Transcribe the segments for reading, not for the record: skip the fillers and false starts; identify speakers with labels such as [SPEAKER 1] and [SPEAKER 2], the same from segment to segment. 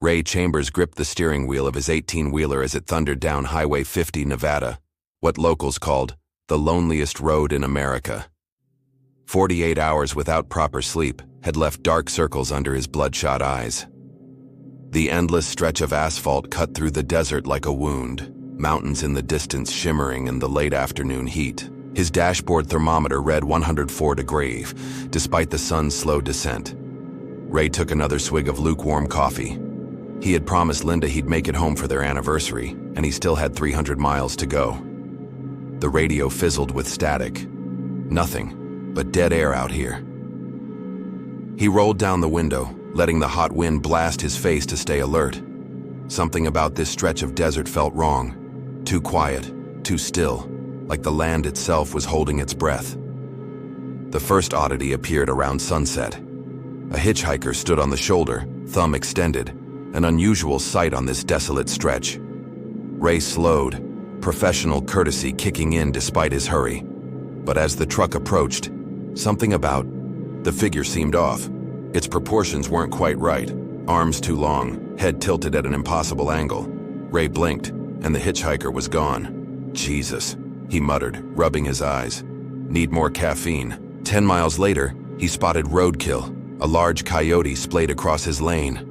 [SPEAKER 1] Ray Chambers gripped the steering wheel of his 18-wheeler as it thundered down Highway 50, Nevada, what locals called the loneliest road in America. 48 hours without proper sleep had left dark circles under his bloodshot eyes. The endless stretch of asphalt cut through the desert like a wound, mountains in the distance shimmering in the late afternoon heat. His dashboard thermometer read 104 degrees, despite the sun's slow descent. Ray took another swig of lukewarm coffee. He had promised Linda he'd make it home for their anniversary, and he still had 300 miles to go. The radio fizzled with static. Nothing but dead air out here. He rolled down the window, letting the hot wind blast his face to stay alert. Something about this stretch of desert felt wrong. Too quiet, too still, like the land itself was holding its breath. The first oddity appeared around sunset. A hitchhiker stood on the shoulder, thumb extended, an unusual sight on this desolate stretch. Ray slowed, professional courtesy kicking in despite his hurry. But as the truck approached, something about the figure seemed off. Its proportions weren't quite right. Arms too long, head tilted at an impossible angle. Ray blinked, and the hitchhiker was gone. Jesus, he muttered, rubbing his eyes. Need more caffeine. 10 miles later, he spotted roadkill. A large coyote splayed across his lane.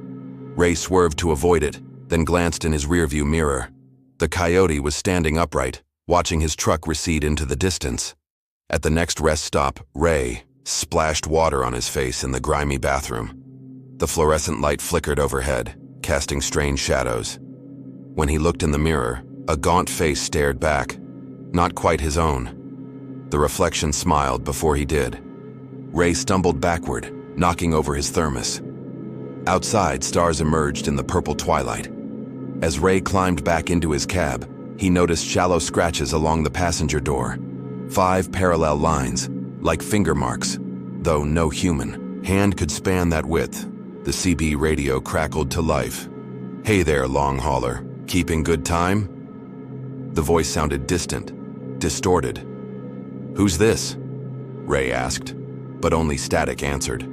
[SPEAKER 1] Ray swerved to avoid it, then glanced in his rearview mirror. The coyote was standing upright, watching his truck recede into the distance. At the next rest stop, Ray splashed water on his face in the grimy bathroom. The fluorescent light flickered overhead, casting strange shadows. When he looked in the mirror, a gaunt face stared back, not quite his own. The reflection smiled before he did. Ray stumbled backward, knocking over his thermos. Outside, stars emerged in the purple twilight. As Ray climbed back into his cab, he noticed shallow scratches along the passenger door. 5 parallel lines, like finger marks, though no human hand could span that width. The CB radio crackled to life. "Hey there, long hauler. Keeping good time?" The voice sounded distant, distorted. "Who's this?" Ray asked, but only static answered.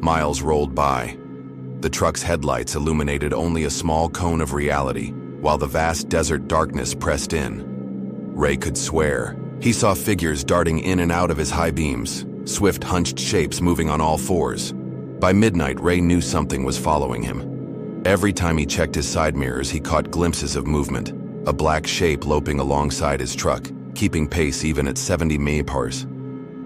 [SPEAKER 1] Miles rolled by. The truck's headlights illuminated only a small cone of reality, while the vast desert darkness pressed in. Ray could swear. He saw figures darting in and out of his high beams, swift hunched shapes moving on all fours. By midnight, Ray knew something was following him. Every time he checked his side mirrors, he caught glimpses of movement, a black shape loping alongside his truck, keeping pace even at 70 mph.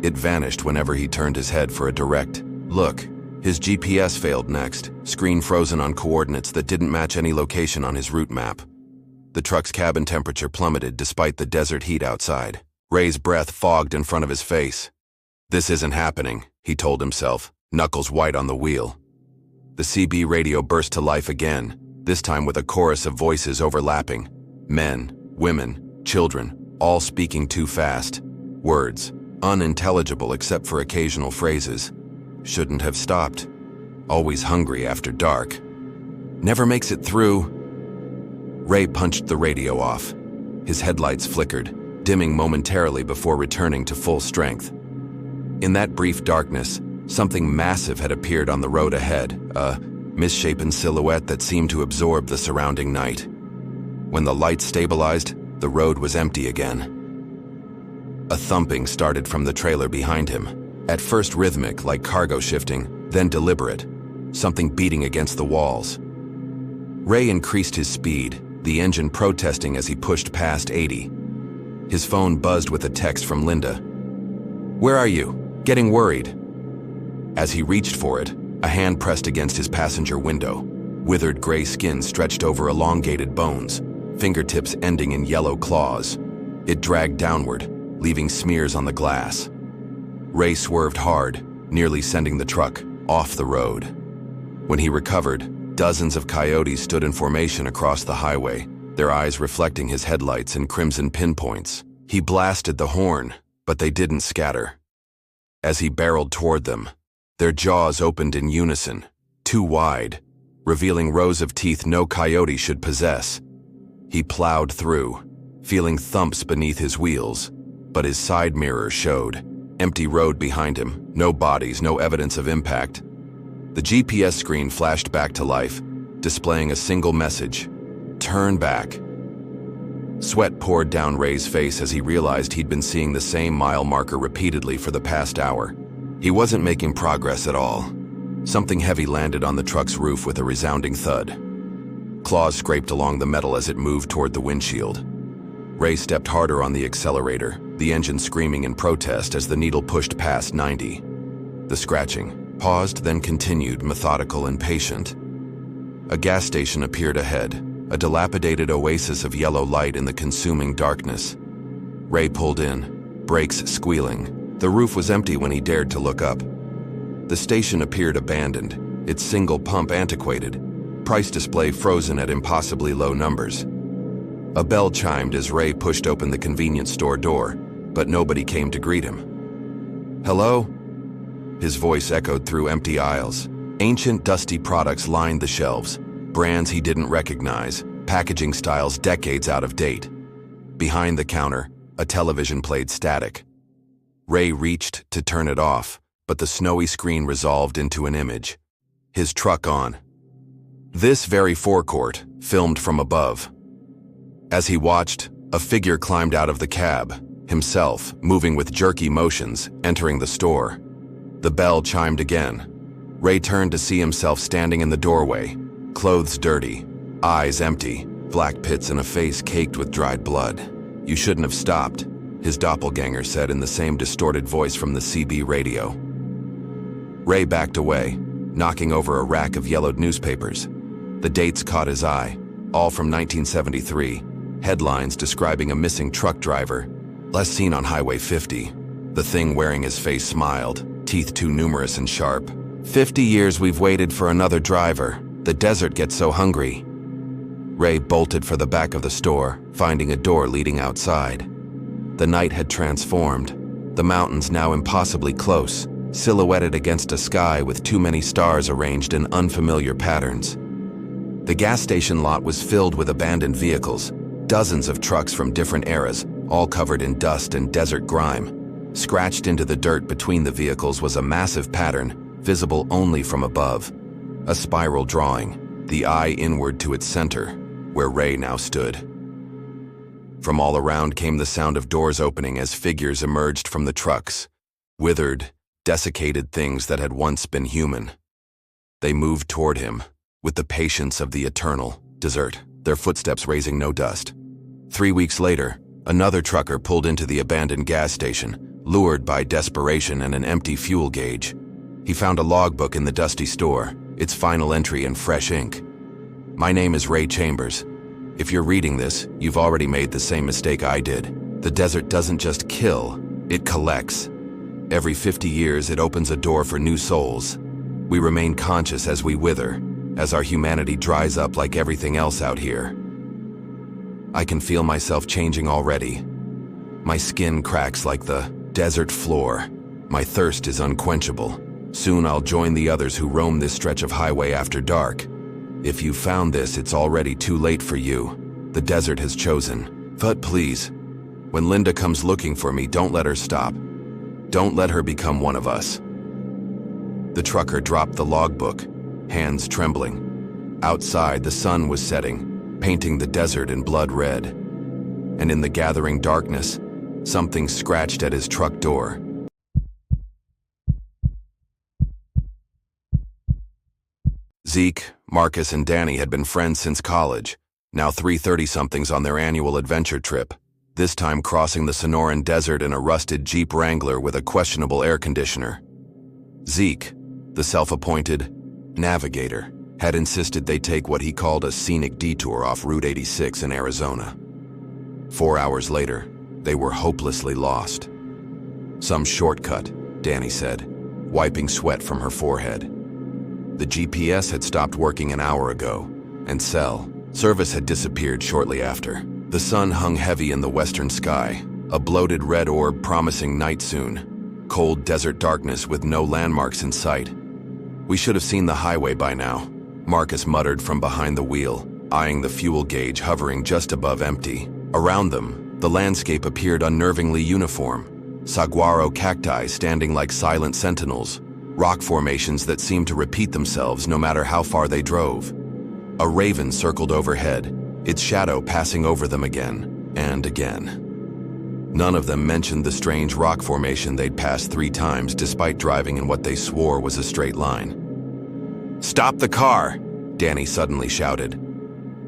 [SPEAKER 1] It vanished whenever he turned his head for a direct look. His GPS failed next, screen frozen on coordinates that didn't match any location on his route map. The truck's cabin temperature plummeted despite the desert heat outside. Ray's breath fogged in front of his face. "This isn't happening," he told himself, knuckles white on the wheel. The CB radio burst to life again, this time with a chorus of voices overlapping. Men, women, children, all speaking too fast. Words, unintelligible except for occasional phrases. Shouldn't have stopped. Always hungry after dark. Never makes it through. Ray punched the radio off. His headlights flickered, dimming momentarily before returning to full strength. In that brief darkness, something massive had appeared on the road ahead, a misshapen silhouette that seemed to absorb the surrounding night. When the lights stabilized, the road was empty again. A thumping started from the trailer behind him, at first rhythmic like cargo shifting, then deliberate, something beating against the walls. Ray increased his speed, the engine protesting as he pushed past 80. His phone buzzed with a text from Linda. "Where are you? Getting worried." As he reached for it, a hand pressed against his passenger window. Withered gray skin stretched over elongated bones, fingertips ending in yellow claws. It dragged downward, leaving smears on the glass. Ray swerved hard, nearly sending the truck off the road. When he recovered, dozens of coyotes stood in formation across the highway, their eyes reflecting his headlights in crimson pinpoints. He blasted the horn, but they didn't scatter. As he barreled toward them, their jaws opened in unison, too wide, revealing rows of teeth no coyote should possess. He plowed through, feeling thumps beneath his wheels, but his side mirror showed. Empty road behind him, no bodies, no evidence of impact. The GPS screen flashed back to life, displaying a single message: turn back. Sweat poured down Ray's face as he realized he'd been seeing the same mile marker repeatedly for the past hour. He wasn't making progress at all. Something heavy landed on the truck's roof with a resounding thud. Claws scraped along the metal as it moved toward the windshield. Ray stepped harder on the accelerator, the engine screaming in protest as the needle pushed past 90. The scratching paused, then continued, methodical and patient. A gas station appeared ahead, a dilapidated oasis of yellow light in the consuming darkness. Ray pulled in, brakes squealing. The roof was empty when he dared to look up. The station appeared abandoned, its single pump antiquated, price display frozen at impossibly low numbers. A bell chimed as Ray pushed open the convenience store door, but nobody came to greet him. "Hello?" His voice echoed through empty aisles. Ancient, dusty products lined the shelves, brands he didn't recognize, packaging styles decades out of date. Behind the counter, a television played static. Ray reached to turn it off, but the snowy screen resolved into an image. His truck on. This very forecourt, filmed from above. As he watched, a figure climbed out of the cab, himself, moving with jerky motions, entering the store. The bell chimed again. Ray turned to see himself standing in the doorway, clothes dirty, eyes empty, black pits and a face caked with dried blood. "You shouldn't have stopped," his doppelganger said in the same distorted voice from the CB radio. Ray backed away, knocking over a rack of yellowed newspapers. The dates caught his eye, all from 1973. Headlines describing a missing truck driver, last seen on Highway 50. The thing wearing his face smiled, teeth too numerous and sharp. 50 years we've waited for another driver. The desert gets so hungry." Ray bolted for the back of the store, finding a door leading outside. The night had transformed, the mountains now impossibly close, silhouetted against a sky with too many stars arranged in unfamiliar patterns. The gas station lot was filled with abandoned vehicles, dozens of trucks from different eras, all covered in dust and desert grime. Scratched into the dirt between the vehicles was a massive pattern, visible only from above. A spiral drawing, the eye inward to its center, where Ray now stood. From all around came the sound of doors opening as figures emerged from the trucks, withered, desiccated things that had once been human. They moved toward him, with the patience of the eternal desert, their footsteps raising no dust. 3 weeks later, another trucker pulled into the abandoned gas station, lured by desperation and an empty fuel gauge. He found a logbook in the dusty store, its final entry in fresh ink. "My name is Ray Chambers. If you're reading this, you've already made the same mistake I did. The desert doesn't just kill, it collects. Every 50 years, it opens a door for new souls. We remain conscious as we wither, as our humanity dries up like everything else out here. I can feel myself changing already. My skin cracks like the desert floor. My thirst is unquenchable. Soon I'll join the others who roam this stretch of highway after dark. If you found this, it's already too late for you. The desert has chosen. But please, when Linda comes looking for me, don't let her stop. Don't let her become one of us." The trucker dropped the logbook, hands trembling. Outside, the sun was setting, painting the desert in blood red. And in the gathering darkness, something scratched at his truck door. Zeke, Marcus, and Danny had been friends since college, now 3 30-somethings on their annual adventure trip, this time crossing the Sonoran Desert in a rusted Jeep Wrangler with a questionable air conditioner. Zeke, the self-appointed navigator, had insisted they take what he called a scenic detour off Route 86 in Arizona. 4 hours later, they were hopelessly lost. "Some shortcut," Danny said, wiping sweat from her forehead. The GPS had stopped working an hour ago, and cell service had disappeared shortly after. The sun hung heavy in the western sky, a bloated red orb promising night soon. Cold desert darkness with no landmarks in sight. "We should have seen the highway by now," Marcus muttered from behind the wheel, eyeing the fuel gauge hovering just above empty. Around them, the landscape appeared unnervingly uniform. Saguaro cacti standing like silent sentinels, rock formations that seemed to repeat themselves no matter how far they drove. A raven circled overhead, its shadow passing over them again and again. None of them mentioned the strange rock formation they'd passed 3 times despite driving in what they swore was a straight line. "Stop the car!" Danny suddenly shouted.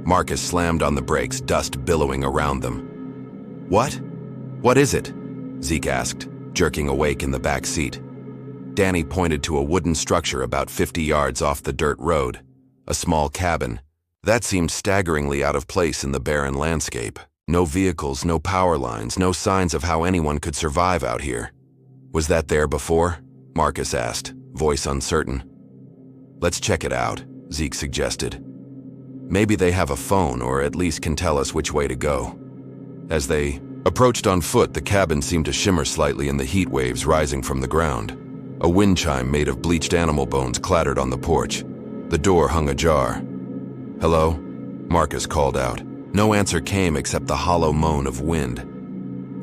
[SPEAKER 1] Marcus slammed on the brakes, dust billowing around them. "What? What is it?" Zeke asked, jerking awake in the back seat. Danny pointed to a wooden structure about 50 yards off the dirt road, a small cabin. That seemed staggeringly out of place in the barren landscape. No vehicles, no power lines, no signs of how anyone could survive out here. "Was that there before?" Marcus asked, voice uncertain. "Let's check it out," Zeke suggested. "Maybe they have a phone or at least can tell us which way to go." As they approached on foot, the cabin seemed to shimmer slightly in the heat waves rising from the ground. A wind chime made of bleached animal bones clattered on the porch. The door hung ajar. "Hello?" Marcus called out. No answer came except the hollow moan of wind.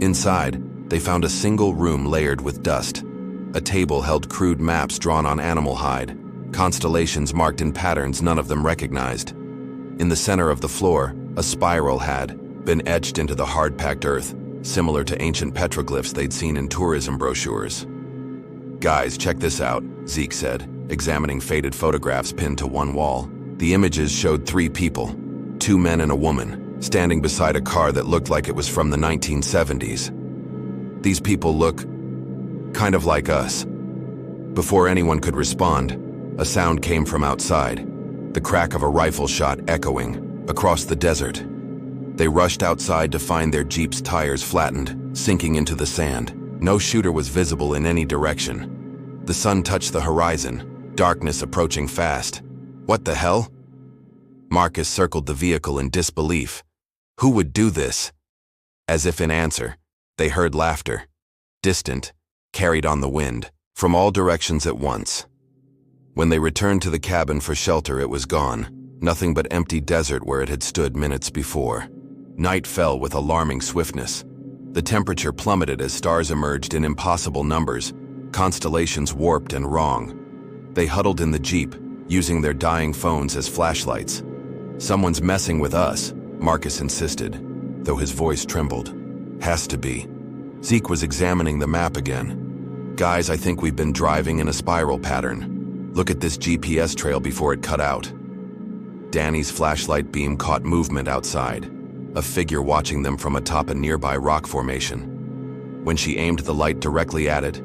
[SPEAKER 1] Inside, they found a single room layered with dust. A table held crude maps drawn on animal hide, constellations marked in patterns none of them recognized. In the center of the floor, a spiral had been etched into the hard-packed earth, similar to ancient petroglyphs they'd seen in tourism brochures. "Guys, check this out," Zeke said, examining faded photographs pinned to one wall. The images showed 3 people, 2 men and a woman, standing beside a car that looked like it was from the 1970s. "These people look kind of like us." Before anyone could respond, a sound came from outside, the crack of a rifle shot echoing across the desert. They rushed outside to find their Jeep's tires flattened, sinking into the sand. No shooter was visible in any direction. The sun touched the horizon, darkness approaching fast. "What the hell?" Marcus circled the vehicle in disbelief. Who would do this? As if in answer, they heard laughter, distant, carried on the wind, from all directions at once. When they returned to the cabin for shelter, it was gone, nothing but empty desert where it had stood minutes before. Night fell with alarming swiftness. The temperature plummeted as stars emerged in impossible numbers, constellations warped and wrong. They huddled in the Jeep, using their dying phones as flashlights. "Someone's messing with us," Marcus insisted, though his voice trembled. "Has to be." Zeke was examining the map again. "Guys, I think we've been driving in a spiral pattern. Look at this GPS trail before it cut out." Danny's flashlight beam caught movement outside, a figure watching them from atop a nearby rock formation. When she aimed the light directly at it,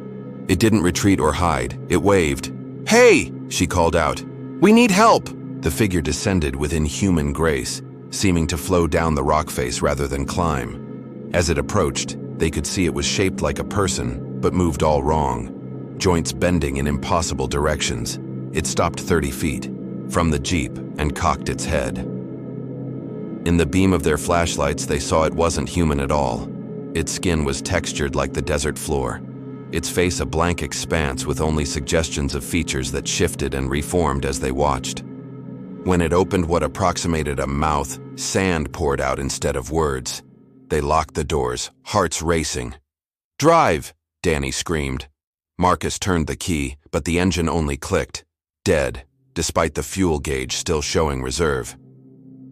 [SPEAKER 1] it didn't retreat or hide, it waved. "Hey!" she called out. "We need help!" The figure descended with inhuman grace, seeming to flow down the rock face rather than climb. As it approached, they could see it was shaped like a person, but moved all wrong, joints bending in impossible directions. It stopped 30 feet from the Jeep and cocked its head. In the beam of their flashlights, they saw it wasn't human at all. Its skin was textured like the desert floor, its face a blank expanse with only suggestions of features that shifted and reformed as they watched. When it opened what approximated a mouth, sand poured out instead of words. They locked the doors, hearts racing. "Drive!" Danny screamed. Marcus turned the key, but the engine only clicked, dead, despite the fuel gauge still showing reserve.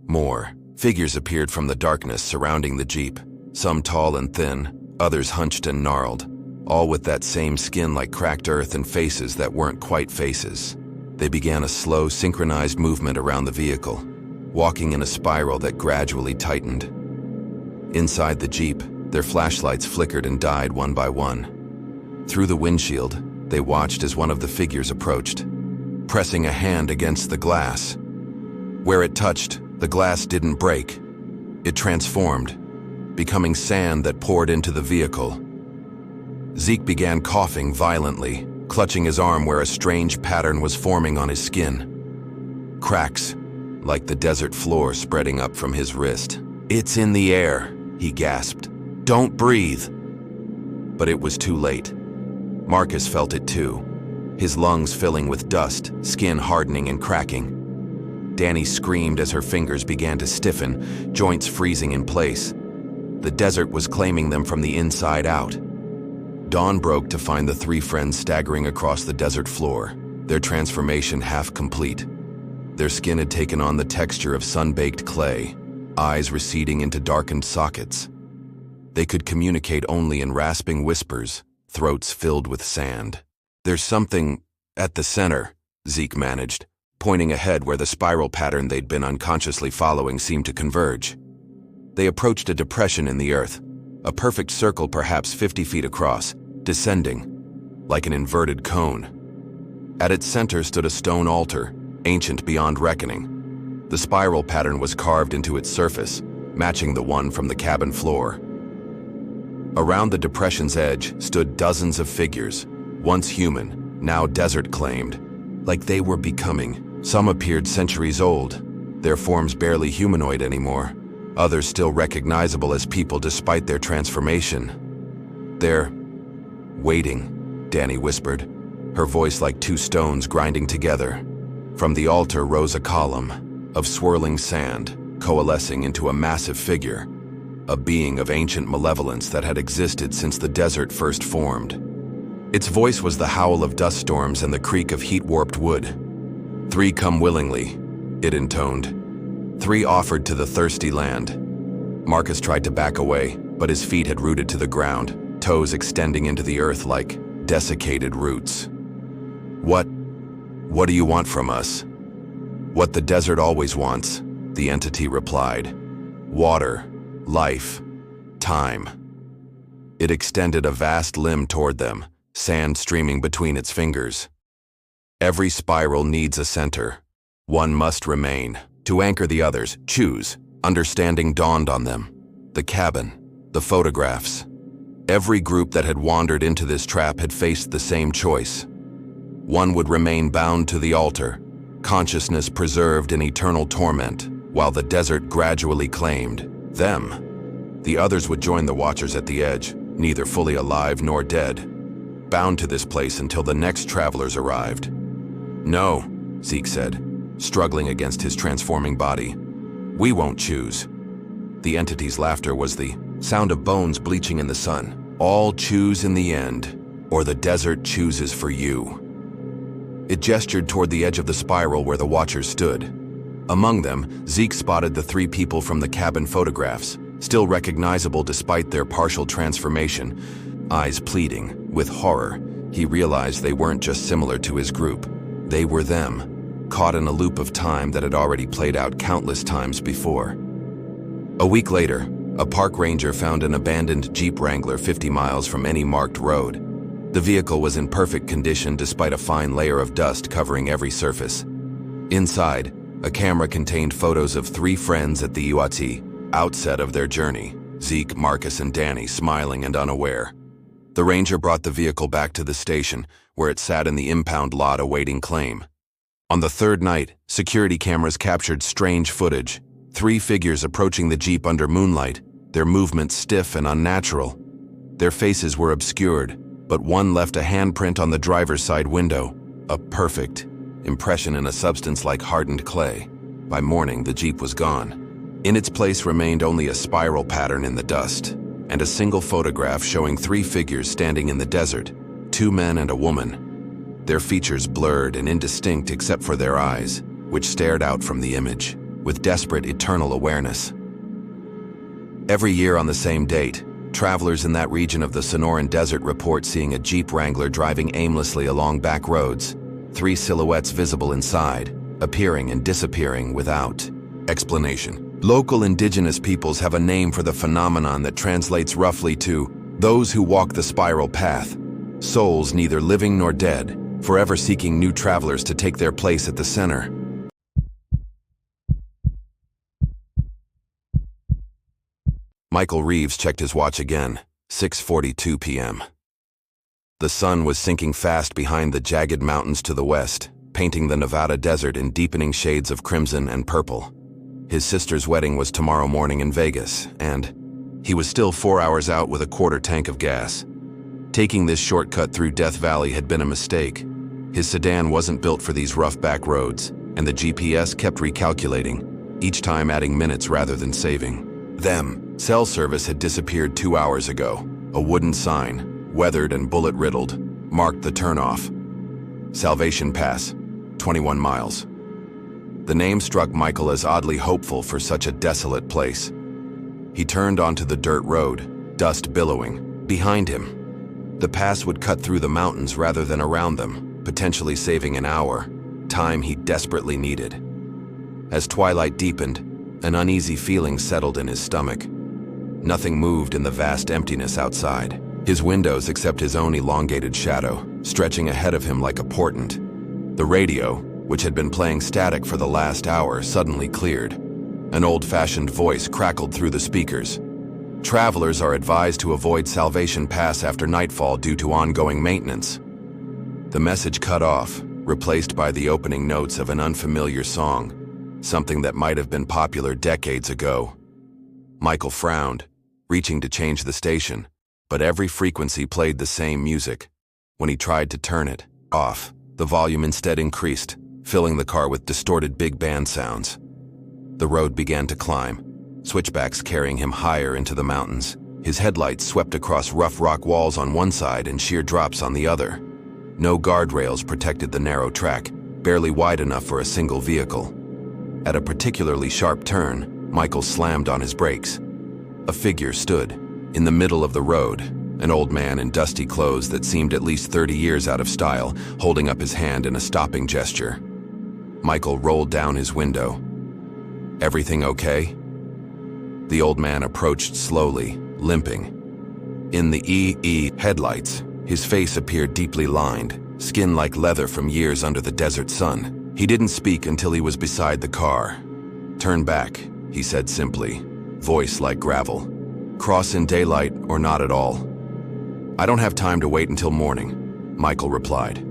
[SPEAKER 1] More figures appeared from the darkness surrounding the Jeep, some tall and thin, others hunched and gnarled, all with that same skin like cracked earth and faces that weren't quite faces. They began a slow, synchronized movement around the vehicle, walking in a spiral that gradually tightened. Inside the Jeep, their flashlights flickered and died one by one. Through the windshield, they watched as one of the figures approached, pressing a hand against the glass. Where it touched, the glass didn't break. It transformed, becoming sand that poured into the vehicle. Zeke began coughing violently, clutching his arm where a strange pattern was forming on his skin. Cracks, like the desert floor spreading up from his wrist. "It's in the air," he gasped. "Don't breathe." But it was too late. Marcus felt it too, his lungs filling with dust, skin hardening and cracking. Danny screamed as her fingers began to stiffen, joints freezing in place. The desert was claiming them from the inside out. Dawn broke to find the 3 friends staggering across the desert floor, their transformation half complete. Their skin had taken on the texture of sun-baked clay, eyes receding into darkened sockets. They could communicate only in rasping whispers, throats filled with sand. "There's something at the center," Zeke managed, pointing ahead where the spiral pattern they'd been unconsciously following seemed to converge. They approached a depression in the earth, a perfect circle perhaps 50 feet across, descending, like an inverted cone. At its center stood a stone altar, ancient beyond reckoning. The spiral pattern was carved into its surface, matching the one from the cabin floor. Around the depression's edge stood dozens of figures, once human, now desert-claimed, like they were becoming. Some appeared centuries old, their forms barely humanoid anymore, others still recognizable as people despite their transformation. "They're waiting," Danny whispered, her voice like two stones grinding together. From the altar rose a column of swirling sand, coalescing into a massive figure, a being of ancient malevolence that had existed since the desert first formed. Its voice was the howl of dust storms and the creak of heat-warped wood. "Three come willingly," it intoned. "Three offered to the thirsty land." Marcus tried to back away, but his feet had rooted to the ground, toes extending into the earth like desiccated roots. What do you want from us?" "What the desert always wants," the entity replied. "Water, life, time." It extended a vast limb toward them, sand streaming between its fingers. "Every spiral needs a center. One must remain. To anchor the others, choose." Understanding dawned on them. The cabin, the photographs. Every group that had wandered into this trap had faced the same choice. One would remain bound to the altar, consciousness preserved in eternal torment, while the desert gradually claimed them. The others would join the watchers at the edge, neither fully alive nor dead, bound to this place until the next travelers arrived. "No," Zeke said, struggling against his transforming body. "We won't choose." The entity's laughter was the sound of bones bleaching in the sun. "All choose in the end, or the desert chooses for you." It gestured toward the edge of the spiral where the watchers stood. Among them, Zeke spotted the three people from the cabin photographs, still recognizable despite their partial transformation. Eyes pleading, with horror, he realized they weren't just similar to his group. They were them, caught in a loop of time that had already played out countless times before. A week later, a park ranger found an abandoned Jeep Wrangler 50 miles from any marked road. The vehicle was in perfect condition despite a fine layer of dust covering every surface. Inside, a camera contained photos of three friends at the outset of their journey, Zeke, Marcus, and Danny, smiling and unaware. The ranger brought the vehicle back to the station, where it sat in the impound lot awaiting claim. On the third night, security cameras captured strange footage. Three figures approaching the Jeep under moonlight, their movements stiff and unnatural. Their faces were obscured, but one left a handprint on the driver's side window, a perfect impression in a substance like hardened clay. By morning, the Jeep was gone. In its place remained only a spiral pattern in the dust, and a single photograph showing three figures standing in the desert, two men and a woman. Their features blurred and indistinct except for their eyes, which stared out from the image, with desperate eternal awareness. Every year on the same date, travelers in that region of the Sonoran Desert report seeing a Jeep Wrangler driving aimlessly along back roads, three silhouettes visible inside, appearing and disappearing without explanation. Local indigenous peoples have a name for the phenomenon that translates roughly to those who walk the spiral path, souls neither living nor dead, forever seeking new travelers to take their place at the center. Michael Reeves checked his watch again, 6:42 p.m. The sun was sinking fast behind the jagged mountains to the west, painting the Nevada desert in deepening shades of crimson and purple. His sister's wedding was tomorrow morning in Vegas, and he was still 4 hours out with a quarter tank of gas. Taking this shortcut through Death Valley had been a mistake. His sedan wasn't built for these rough back roads, and the GPS kept recalculating, each time adding minutes rather than saving them. Cell service had disappeared 2 hours ago. A wooden sign, weathered and bullet-riddled, marked the turnoff. Salvation Pass, 21 miles. The name struck Michael as oddly hopeful for such a desolate place. He turned onto the dirt road, dust billowing behind him. The pass would cut through the mountains rather than around them, potentially saving an hour, time he desperately needed. As twilight deepened, an uneasy feeling settled in his stomach. Nothing moved in the vast emptiness outside. His windows, except his own elongated shadow, stretching ahead of him like a portent. The radio, which had been playing static for the last hour, suddenly cleared. An old-fashioned voice crackled through the speakers. Travelers are advised to avoid Salvation Pass after nightfall due to ongoing maintenance. The message cut off, replaced by the opening notes of an unfamiliar song, something that might have been popular decades ago. Michael frowned, reaching to change the station, but every frequency played the same music. When he tried to turn it off, the volume instead increased, filling the car with distorted big band sounds. The road began to climb, switchbacks carrying him higher into the mountains. His headlights swept across rough rock walls on one side and sheer drops on the other. No guardrails protected the narrow track, barely wide enough for a single vehicle. At a particularly sharp turn, Michael slammed on his brakes. A figure stood in the middle of the road, an old man in dusty clothes that seemed at least 30 years out of style, holding up his hand in a stopping gesture. Michael rolled down his window. "Everything okay?" The old man approached slowly, limping. In the headlights, his face appeared deeply lined, skin like leather from years under the desert sun. He didn't speak until he was beside the car. "Turn back," he said simply, voice like gravel. "Cross in daylight or not at all." "I don't have time to wait until morning," Michael replied.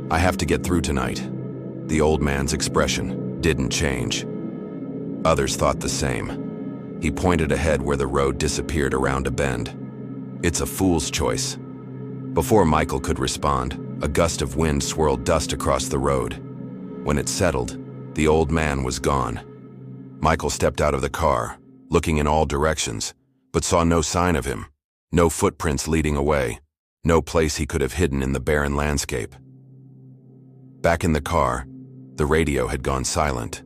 [SPEAKER 1] "I have to get through tonight." The old man's expression didn't change. Others thought the same. He pointed ahead where the road disappeared around a bend. "It's a fool's choice." Before Michael could respond, a gust of wind swirled dust across the road. When it settled, the old man was gone. Michael stepped out of the car, looking in all directions, but saw no sign of him, no footprints leading away, no place he could have hidden in the barren landscape. Back in the car, the radio had gone silent.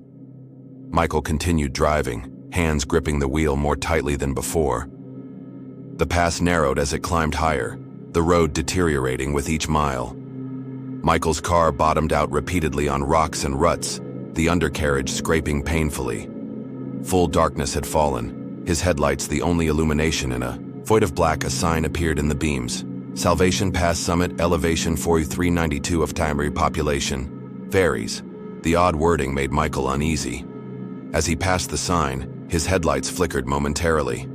[SPEAKER 1] Michael continued driving, hands gripping the wheel more tightly than before. The pass narrowed as it climbed higher, the road deteriorating with each mile. Michael's car bottomed out repeatedly on rocks and ruts, the undercarriage scraping painfully. Full darkness had fallen, his headlights the only illumination. In a void of black, a sign appeared in the beams. "Salvation Pass Summit, elevation 4392 of primary population. Varies." The odd wording made Michael uneasy. As he passed the sign, his headlights flickered momentarily.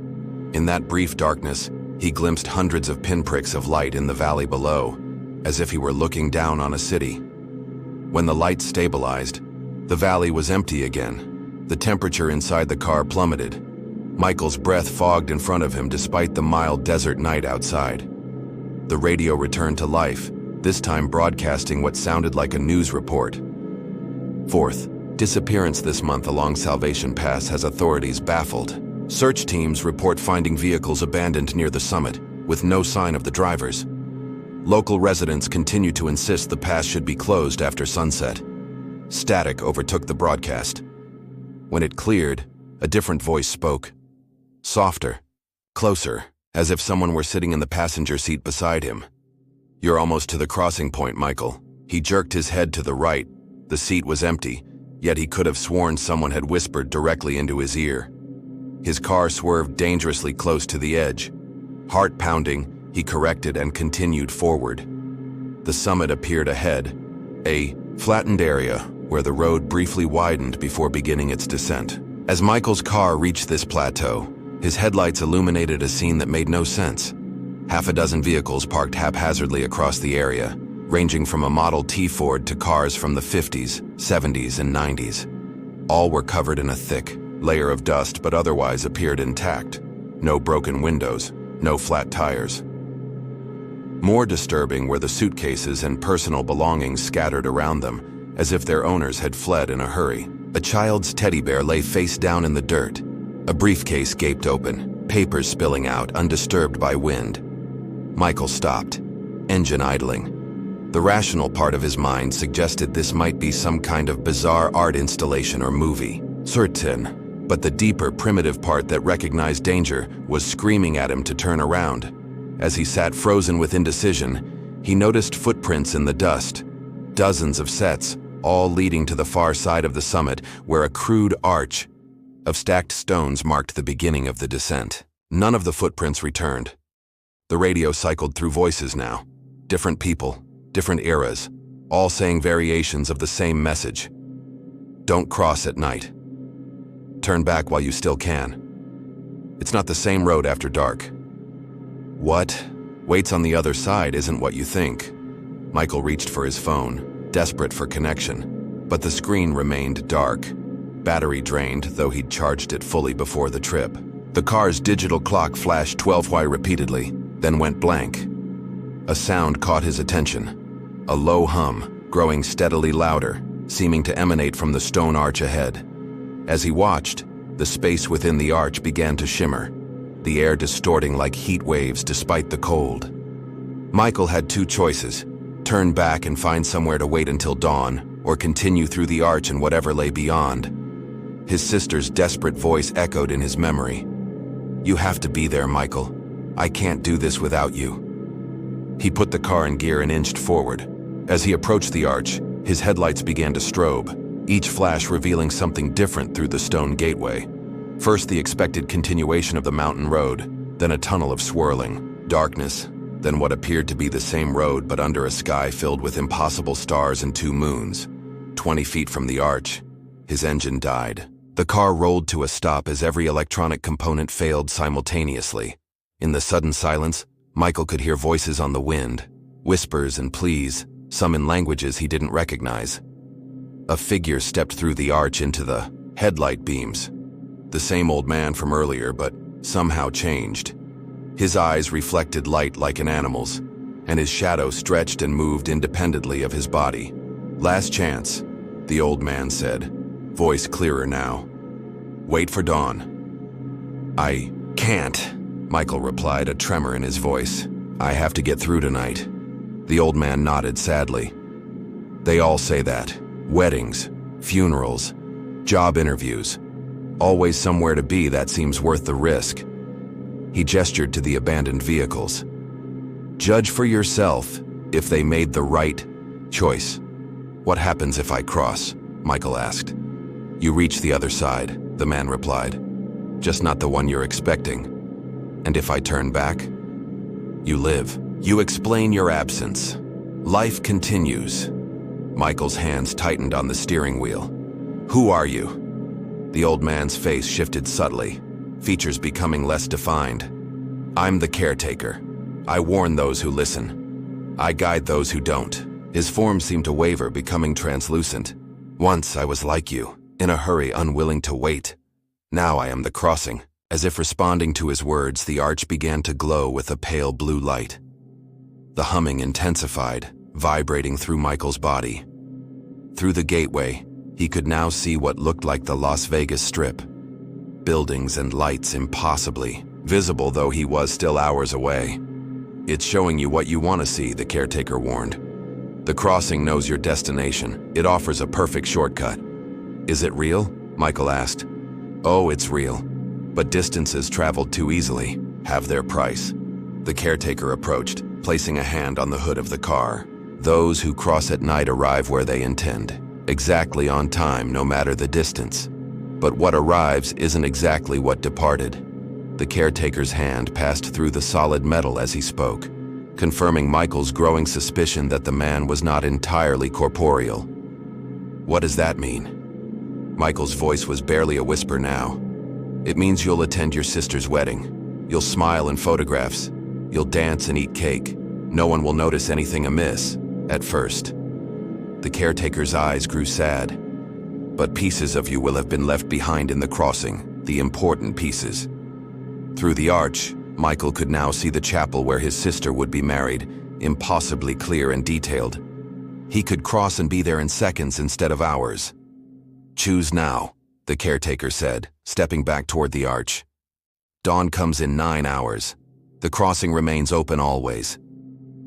[SPEAKER 1] In that brief darkness, he glimpsed hundreds of pinpricks of light in the valley below, as if he were looking down on a city. When the lights stabilized, the valley was empty again. The temperature inside the car plummeted. Michael's breath fogged in front of him despite the mild desert night outside. The radio returned to life, this time broadcasting what sounded like a news report. Fourth, disappearance this month along Salvation Pass has authorities baffled. Search teams report finding vehicles abandoned near the summit, with no sign of the drivers. Local residents continue to insist the pass should be closed after sunset. Static overtook the broadcast. When it cleared, a different voice spoke. Softer, closer, as if someone were sitting in the passenger seat beside him. "You're almost to the crossing point, Michael." He jerked his head to the right. The seat was empty, yet he could have sworn someone had whispered directly into his ear. His car swerved dangerously close to the edge. Heart pounding, he corrected and continued forward. The summit appeared ahead, a flattened area where the road briefly widened before beginning its descent. As Michael's car reached this plateau, his headlights illuminated a scene that made no sense. Half a dozen vehicles parked haphazardly across the area, ranging from a Model T Ford to cars from the 50s, 70s, and 90s. All were covered in a thick layer of dust but otherwise appeared intact. No broken windows, no flat tires. More disturbing were the suitcases and personal belongings scattered around them, as if their owners had fled in a hurry. A child's teddy bear lay face down in the dirt. A briefcase gaped open, papers spilling out, undisturbed by wind. Michael stopped, engine idling. The rational part of his mind suggested this might be some kind of bizarre art installation or movie. Certain. But the deeper, primitive part that recognized danger was screaming at him to turn around. As he sat frozen with indecision, he noticed footprints in the dust. Dozens of sets, all leading to the far side of the summit, where a crude arch of stacked stones marked the beginning of the descent. None of the footprints returned. The radio cycled through voices now. Different people, different eras, all saying variations of the same message. Don't cross at night. Turn back while you still can. It's not the same road after dark. What waits on the other side isn't what you think. Michael reached for his phone, desperate for connection, but the screen remained dark. Battery drained, though he'd charged it fully before the trip. The car's digital clock flashed 12Y repeatedly, then went blank. A sound caught his attention. A low hum, growing steadily louder, seeming to emanate from the stone arch ahead. As he watched, the space within the arch began to shimmer, the air distorting like heat waves despite the cold. Michael had two choices: turn back and find somewhere to wait until dawn, or continue through the arch and whatever lay beyond. His sister's desperate voice echoed in his memory. "You have to be there, Michael. I can't do this without you." He put the car in gear and inched forward. As he approached the arch, his headlights began to strobe, each flash revealing something different through the stone gateway. First, the expected continuation of the mountain road, then a tunnel of swirling darkness, then what appeared to be the same road but under a sky filled with impossible stars and two moons. 20 feet from the arch, his engine died. The car rolled to a stop as every electronic component failed simultaneously. In the sudden silence, Michael could hear voices on the wind, whispers and pleas, some in languages he didn't recognize. A figure stepped through the arch into the headlight beams. The same old man from earlier, but somehow changed. His eyes reflected light like an animal's, and his shadow stretched and moved independently of his body. "Last chance," the old man said, voice clearer now. "Wait for dawn." "I can't," Michael replied, a tremor in his voice. "I have to get through tonight." The old man nodded sadly. "They all say that. Weddings, funerals, job interviews. Always somewhere to be that seems worth the risk." He gestured to the abandoned vehicles. "Judge for yourself if they made the right choice." "What happens if I cross?" Michael asked. "You reach the other side," the man replied. "Just not the one you're expecting. And if I turn back, you live. You explain your absence. Life continues." Michael's hands tightened on the steering wheel. "Who are you?" The old man's face shifted subtly, features becoming less defined. "I'm the caretaker. I warn those who listen. I guide those who don't." His form seemed to waver, becoming translucent. "Once I was like you, in a hurry, unwilling to wait. Now I am the crossing." As if responding to his words, the arch began to glow with a pale blue light. The humming intensified, vibrating through Michael's body. Through the gateway, he could now see what looked like the Las Vegas Strip. Buildings and lights impossibly visible, though he was still hours away. "It's showing you what you want to see," the caretaker warned. "The crossing knows your destination. It offers a perfect shortcut." "Is it real?" Michael asked. "Oh, it's real. But distances traveled too easily have their price." The caretaker approached, placing a hand on the hood of the car. "Those who cross at night arrive where they intend, exactly on time, no matter the distance. But what arrives isn't exactly what departed." The caretaker's hand passed through the solid metal as he spoke, confirming Michael's growing suspicion that the man was not entirely corporeal. "What does that mean?" Michael's voice was barely a whisper now. "It means you'll attend your sister's wedding. You'll smile in photographs. You'll dance and eat cake. No one will notice anything amiss, at first." The caretaker's eyes grew sad. "But pieces of you will have been left behind in the crossing, the important pieces." Through the arch, Michael could now see the chapel where his sister would be married, impossibly clear and detailed. He could cross and be there in seconds instead of hours. "Choose now," the caretaker said, stepping back toward the arch. "Dawn comes in 9 hours. The crossing remains open always."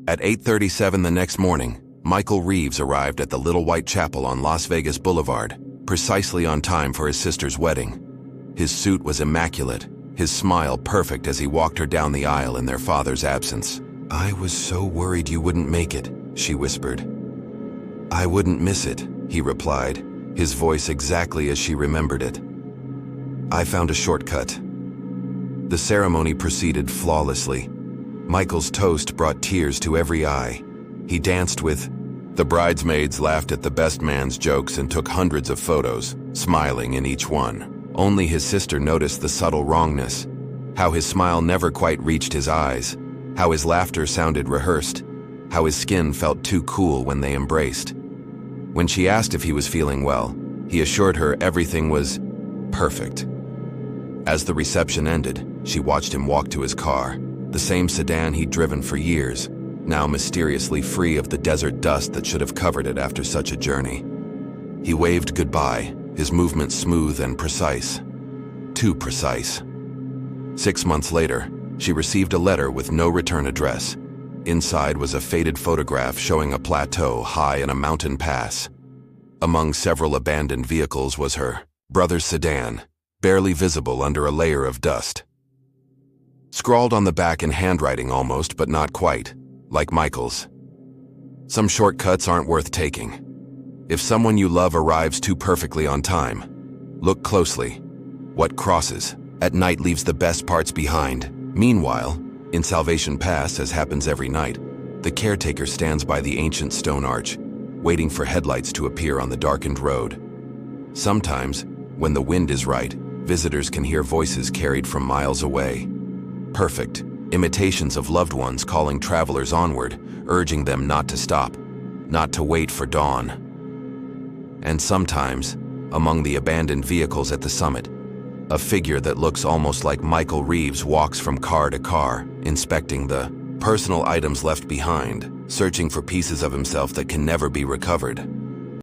[SPEAKER 1] At 8:37 the next morning, Michael Reeves arrived at the Little White Chapel on Las Vegas Boulevard, precisely on time for his sister's wedding. His suit was immaculate, his smile perfect as he walked her down the aisle in their father's absence. "I was so worried you wouldn't make it," she whispered. "I wouldn't miss it," he replied, his voice exactly as she remembered it. "I found a shortcut." The ceremony proceeded flawlessly. Michael's toast brought tears to every eye. He danced with. The bridesmaids laughed at the best man's jokes and took hundreds of photos, smiling in each one. Only his sister noticed the subtle wrongness, how his smile never quite reached his eyes, how his laughter sounded rehearsed, how his skin felt too cool when they embraced. When she asked if he was feeling well, he assured her everything was perfect. As the reception ended, she watched him walk to his car, the same sedan he'd driven for years, now mysteriously free of the desert dust that should have covered it after such a journey. He waved goodbye, his movements smooth and precise. Too precise. 6 months later, she received a letter with no return address. Inside was a faded photograph showing a plateau high in a mountain pass. Among several abandoned vehicles was her brother's sedan, barely visible under a layer of dust. Scrawled on the back in handwriting almost, but not quite, like Michael's. "Some shortcuts aren't worth taking. If someone you love arrives too perfectly on time, look closely. What crosses at night leaves the best parts behind." Meanwhile, in Salvation Pass, as happens every night, the caretaker stands by the ancient stone arch, waiting for headlights to appear on the darkened road. Sometimes, when the wind is right, visitors can hear voices carried from miles away. Perfect imitations of loved ones calling travelers onward, urging them not to stop, not to wait for dawn. And sometimes, among the abandoned vehicles at the summit, a figure that looks almost like Michael Reeves walks from car to car, inspecting the personal items left behind, searching for pieces of himself that can never be recovered.